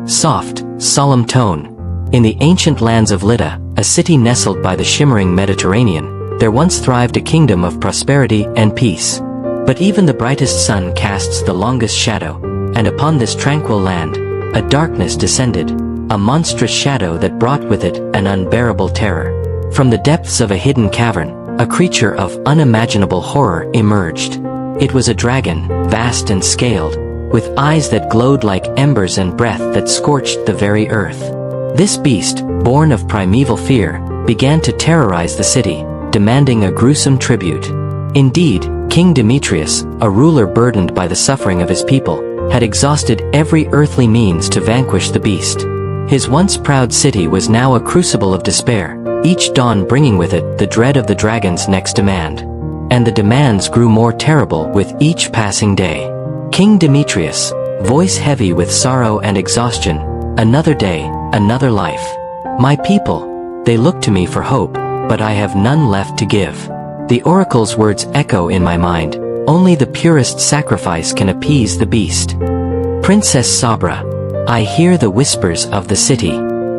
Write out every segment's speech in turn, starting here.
soft, solemn tone. In the ancient lands of Lydda, a city nestled by the shimmering Mediterranean, there once thrived a kingdom of prosperity and peace. But even the brightest sun casts the longest shadow, and upon this tranquil land, a darkness descended, a monstrous shadow that brought with it an unbearable terror. From the depths of a hidden cavern, a creature of unimaginable horror emerged. It was a dragon, vast and scaled, with eyes that glowed like embers and breath that scorched the very earth. This beast, born of primeval fear, began to terrorize the city, demanding a gruesome tribute. Indeed, King Demetrius, a ruler burdened by the suffering of his people, had exhausted every earthly means to vanquish the beast. His once proud city was now a crucible of despair, each dawn bringing with it the dread of the dragon's next demand. And the demands grew more terrible with each passing day. King Demetrius, voice heavy with sorrow and exhaustion, another day, another life. My people, they look to me for hope, but I have none left to give. The oracle's words echo in my mind, only the purest sacrifice can appease the beast. Princess Sabra, I hear the whispers of the city.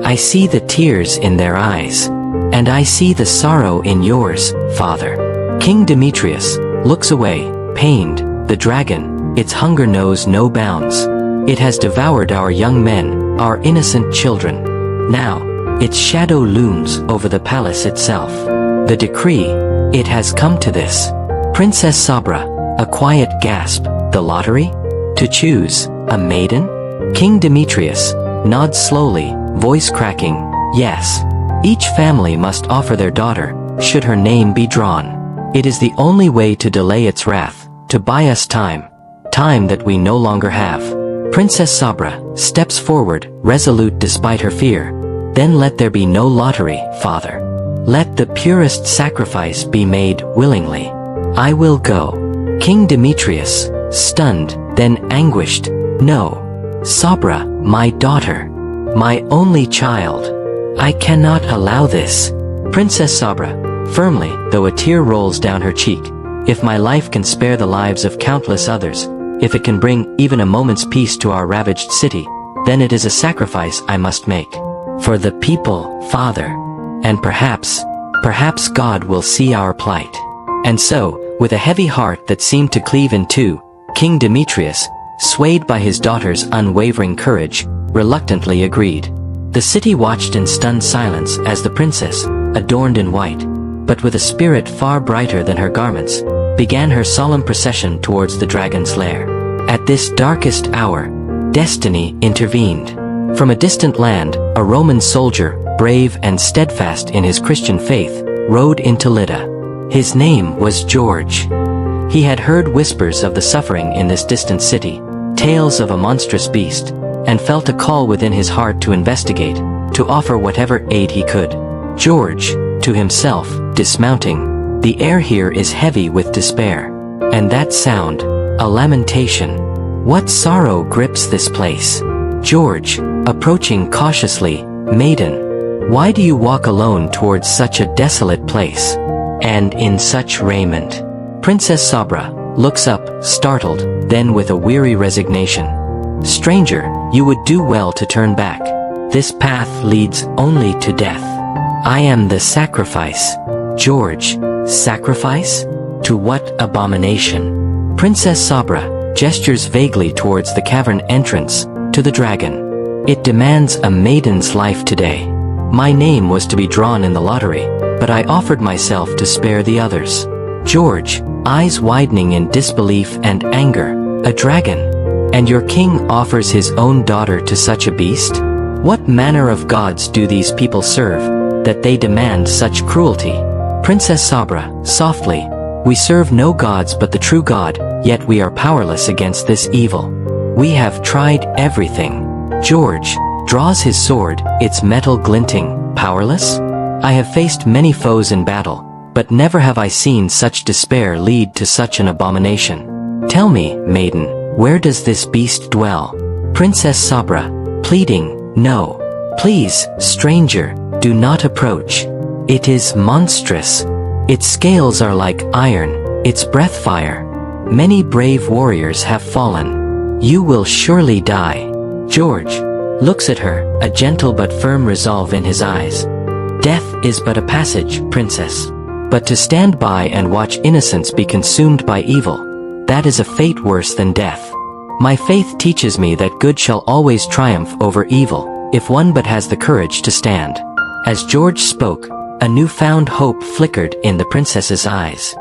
I see the tears in their eyes. And I see the sorrow in yours, father. King Demetrius looks away, pained. The dragon, its hunger knows no bounds. It has devoured our young men, our innocent children. Now, its shadow looms over the palace itself. The decree, it has come to this. Princess Sabra, a quiet gasp, the lottery? To choose, a maiden? King Demetrius, nods slowly, voice cracking, yes. Each family must offer their daughter, should her name be drawn. It is the only way to delay its wrath, to buy us time. Time that we no longer have. Princess Sabra steps forward, resolute despite her fear. Then let there be no lottery, father. Let the purest sacrifice be made willingly. I will go. King Demetrius, stunned, then anguished, no. Sabra, my daughter. My only child. I cannot allow this. Princess Sabra, firmly, though a tear rolls down her cheek. If my life can spare the lives of countless others, if it can bring even a moment's peace to our ravaged city, then it is a sacrifice I must make. For the people, father. And perhaps God will see our plight. And so, with a heavy heart that seemed to cleave in two, King Demetrius, swayed by his daughter's unwavering courage, reluctantly agreed. The city watched in stunned silence as the princess, adorned in white, but with a spirit far brighter than her garments, began her solemn procession towards the dragon's lair. At this darkest hour, destiny intervened. From a distant land, a Roman soldier, brave and steadfast in his Christian faith, rode into Lydda. His name was George. He had heard whispers of the suffering in this distant city, tales of a monstrous beast, and felt a call within his heart to investigate, to offer whatever aid he could. George, to himself, dismounting, the air here is heavy with despair. And that sound, a lamentation. What sorrow grips this place? George, approaching cautiously, maiden, why do you walk alone towards such a desolate place? And in such raiment? Princess Sabra looks up, startled, then with a weary resignation. Stranger, you would do well to turn back. This path leads only to death. I am the sacrifice. George, sacrifice? To what abomination? Princess Sabra gestures vaguely towards the cavern entrance, to the dragon. It demands a maiden's life today. My name was to be drawn in the lottery, but I offered myself to spare the others. George, eyes widening in disbelief and anger, a dragon? And your king offers his own daughter to such a beast? What manner of gods do these people serve, that they demand such cruelty? Princess Sabra, softly, we serve no gods but the true God, yet we are powerless against this evil. We have tried everything. George draws his sword, its metal glinting, powerless? I have faced many foes in battle, but never have I seen such despair lead to such an abomination. Tell me, maiden, where does this beast dwell? Princess Sabra, pleading, no. Please, stranger, do not approach. It is monstrous. Its scales are like iron, its breath fire. Many brave warriors have fallen. You will surely die. George, looks at her, a gentle but firm resolve in his eyes. Death is but a passage, princess. But to stand by and watch innocence be consumed by evil, that is a fate worse than death. My faith teaches me that good shall always triumph over evil, if one but has the courage to stand. As George spoke, a newfound hope flickered in the princess's eyes.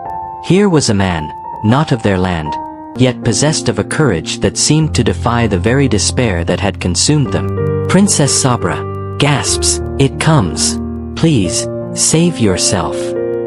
Here was a man, not of their land, yet possessed of a courage that seemed to defy the very despair that had consumed them. Princess Sabra gasps, "It comes. Please, save yourself."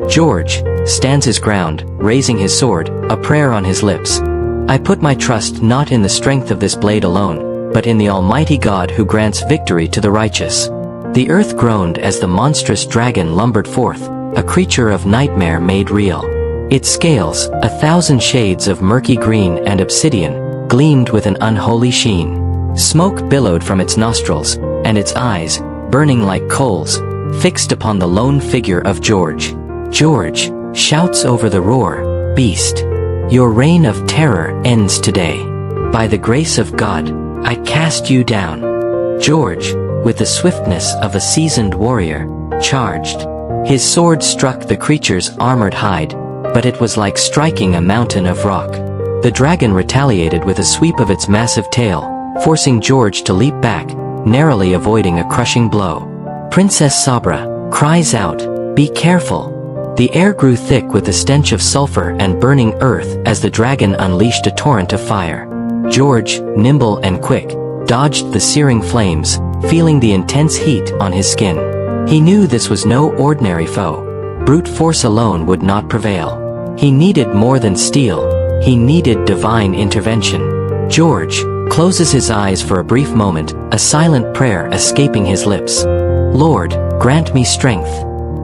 George stands his ground, raising his sword, a prayer on his lips. "I put my trust not in the strength of this blade alone, but in the Almighty God who grants victory to the righteous." The earth groaned as the monstrous dragon lumbered forth, a creature of nightmare made real. Its scales, 1,000 shades of murky green and obsidian, gleamed with an unholy sheen. Smoke billowed from its nostrils, and its eyes, burning like coals, fixed upon the lone figure of George. George shouts over the roar, "Beast, your reign of terror ends today. By the grace of God, I cast you down." George, with the swiftness of a seasoned warrior, charged. His sword struck the creature's armored hide, but it was like striking a mountain of rock. The dragon retaliated with a sweep of its massive tail, forcing George to leap back, narrowly avoiding a crushing blow. Princess Sabra cries out, "Be careful." The air grew thick with the stench of sulfur and burning earth as the dragon unleashed a torrent of fire. George, nimble and quick, dodged the searing flames, feeling the intense heat on his skin. He knew this was no ordinary foe. Brute force alone would not prevail. He needed more than steel. He needed divine intervention. George closes his eyes for a brief moment, a silent prayer escaping his lips. "Lord, grant me strength.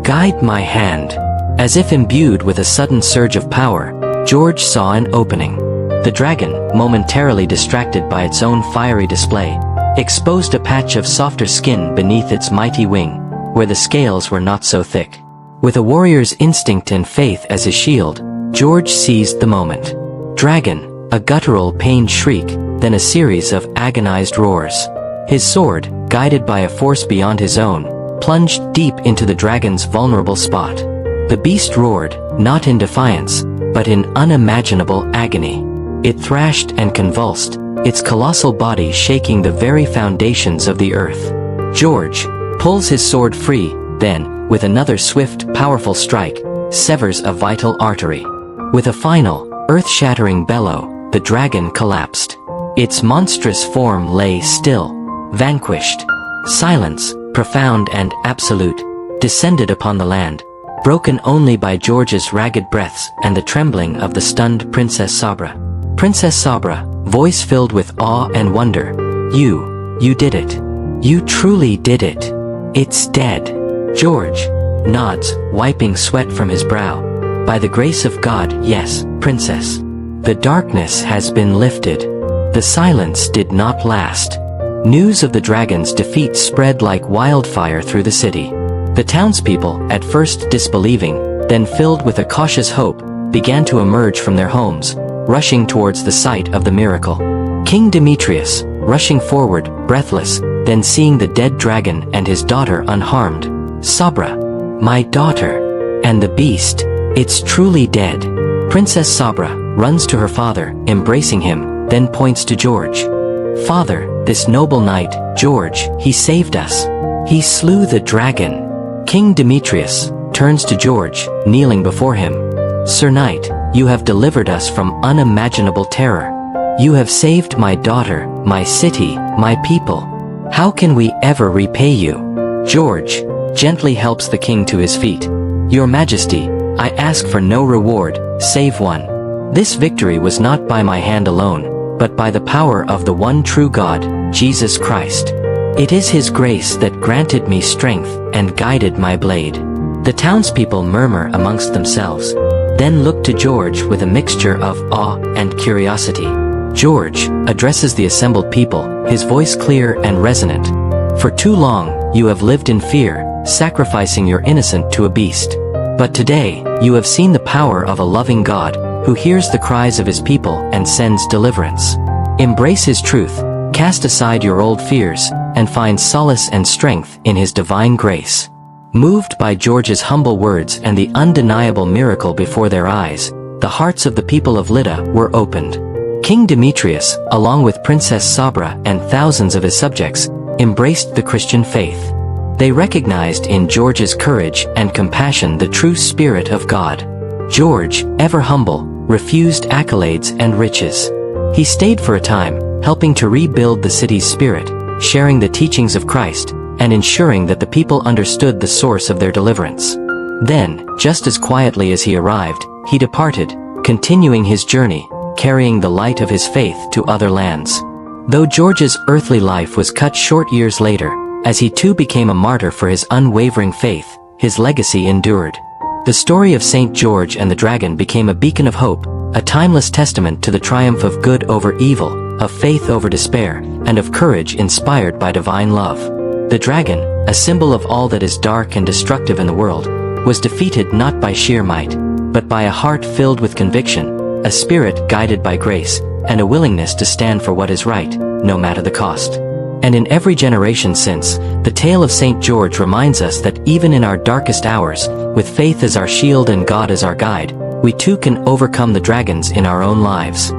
Guide my hand." As if imbued with a sudden surge of power, George saw an opening. The dragon, momentarily distracted by its own fiery display, exposed a patch of softer skin beneath its mighty wing, where the scales were not so thick. With a warrior's instinct and faith as his shield, George seized the moment. Dragon, a guttural pained shriek, then a series of agonized roars. His sword, guided by a force beyond his own, plunged deep into the dragon's vulnerable spot. The beast roared, not in defiance, but in unimaginable agony. It thrashed and convulsed, its colossal body shaking the very foundations of the earth. George pulls his sword free, then, with another swift, powerful strike, severs a vital artery. With a final, earth-shattering bellow, the dragon collapsed. Its monstrous form lay still, vanquished. Silence, profound and absolute, descended upon the land, broken only by George's ragged breaths and the trembling of the stunned Princess Sabra. Princess Sabra, voice filled with awe and wonder, You did it. You truly did it. It's dead." George nods, wiping sweat from his brow. "By the grace of God, yes, princess. The darkness has been lifted. The silence did not last." News of the dragon's defeat spread like wildfire through the city. The townspeople, at first disbelieving, then filled with a cautious hope, began to emerge from their homes, rushing towards the site of the miracle. King Demetrius, rushing forward, breathless, then seeing the dead dragon and his daughter unharmed. "Sabra, my daughter, and the beast, it's truly dead." Princess Sabra runs to her father, embracing him, then points to George. "Father, this noble knight, George, he saved us. He slew the dragon." King Demetrius turns to George, kneeling before him. "Sir Knight, you have delivered us from unimaginable terror. You have saved my daughter, my city, my people. How can we ever repay you?" George gently helps the king to his feet. "Your Majesty, I ask for no reward, save one. This victory was not by my hand alone, but by the power of the one true God, Jesus Christ. It is His grace that granted me strength and guided my blade." The townspeople murmur amongst themselves, then look to George with a mixture of awe and curiosity. George addresses the assembled people, his voice clear and resonant. "For too long, you have lived in fear, sacrificing your innocent to a beast. But today, you have seen the power of a loving God, who hears the cries of His people and sends deliverance. Embrace His truth, cast aside your old fears, and find solace and strength in his divine grace. Moved by George's humble words and the undeniable miracle before their eyes, the hearts of the people of Lydda were opened. King Demetrius, along with Princess Sabra and thousands of his subjects, embraced the Christian faith. They recognized in George's courage and compassion the true spirit of God. George, ever humble, refused accolades and riches. He stayed for a time, helping to rebuild the city's spirit, sharing the teachings of Christ, and ensuring that the people understood the source of their deliverance. Then, just as quietly as he arrived, he departed, continuing his journey, carrying the light of his faith to other lands. Though George's earthly life was cut short years later, as he too became a martyr for his unwavering faith, his legacy endured. The story of St. George and the Dragon became a beacon of hope, a timeless testament to the triumph of good over evil, of faith over despair, and of courage inspired by divine love. The dragon, a symbol of all that is dark and destructive in the world, was defeated not by sheer might, but by a heart filled with conviction, a spirit guided by grace, and a willingness to stand for what is right, no matter the cost. And in every generation since, the tale of St. George reminds us that even in our darkest hours, with faith as our shield and God as our guide, we too can overcome the dragons in our own lives.